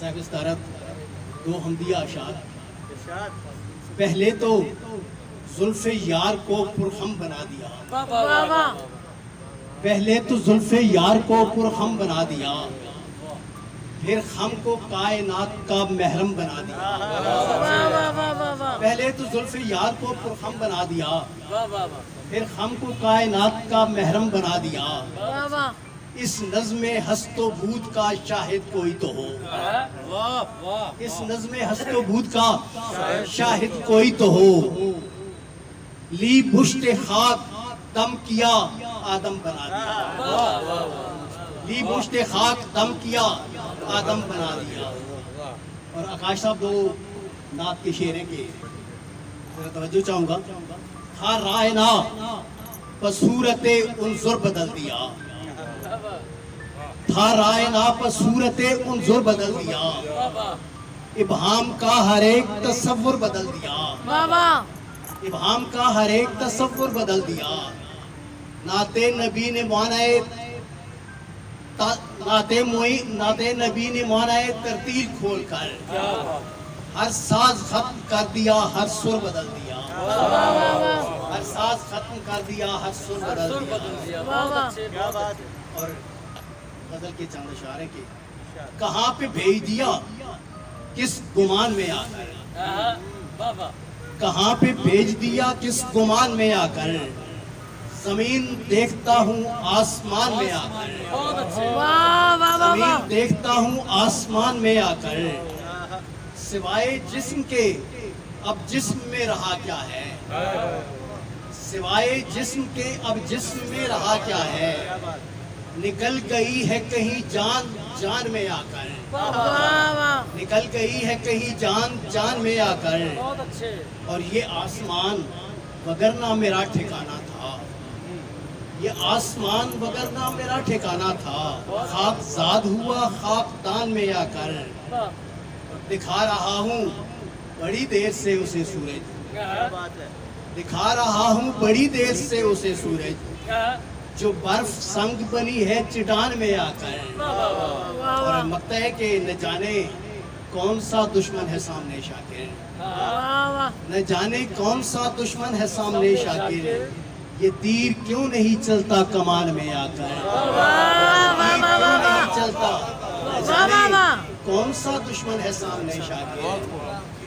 صاحب استارت دو حمدیہ اشعار. پہلے تو زلف یار کو پرخم بنا دیا، پہلے تو زلف یار کو پرخم بنا دیا، پھر خم کو کائنات کا محرم بنا دیا. پہلے تو زلف یار کو پرخم بنا دیا، پھر خم کو کائنات کا محرم بنا دیا. اس نظم ہست و بود کا شاہد کوئی تو ہو، اس نظم ہست و بود کا شاہد کوئی تو ہو. لی بشت خاک دم کیا آدم بنا دیا، لی بشت خاک دم کیا آدم بنا دیا. اور آکاش صاحب دو نعت کے شعریں کے ذرا توجہ چاہوں گا. تھا رائنا بصورت انظر بدل دیا، تھا رائنا بصورت انظر بدل دیا. ابہام کا ہر ایک تصور بدل دیا، ابہام کا ہر ایک تصور بدل دیا. نعت نبی نے معنی نعت نبی نے معنی ترتیل کھول کر ہر ساز ختم کر دیا، ہر سر بدل دیا، ہر ساز ختم کر دیا، ہر سر بدل دیا. اور غزل کے چند اشعارے کے کہاں پہ بھیج دیا کس گمان میں آ کر، کہاں پہ بھیج دیا کس گمان میں آ کر. زمین دیکھتا ہوں آسمان میں آ کر، زمین دیکھتا ہوں آسمان میں آ کر. سوائے جسم کے اب جسم میں رہا کیا ہے، سوائے جسم کے اب جسم میں رہا کیا ہے. نکل گئی ہے کہیں جان جان میں آ کر، نکل گئی ہے کہیں جان جان میں آ کر. اور یہ آسمان وگرنہ میرا ٹھکانہ تھا، یہ آسمان وگرنہ میرا ٹھکانہ تھا. خاک زاد ہوا خاکدان میں آ کر. دکھا رہا ہوں بڑی دیر سے اسے سورج، دکھا رہا ہوں بڑی دیر سے اسے سورج، جو برف سنگ بنی ہے چٹان میں آ کر. اور مقطع ہے کہ نہ جانے کون سا دشمن ہے سامنے شاکر، نہ جانے کون سا دشمن ہے سامنے شاکر. یہ تیر کیوں نہیں چلتا کمان میں آ کر، تیر کیوں نہیں چلتا، نہ جانے کون سا دشمن ہے سامنے شاکر.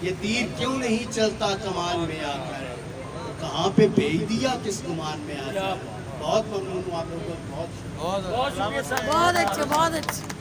یہ تیر کیوں نہیں چلتا کمان میں آ کر. کہاں پہ بھیج دیا کس گمان میں آ کر. بہت ممنون ہوں آپ لوگوں کو، بہت بہت اچھا، بہت اچھا.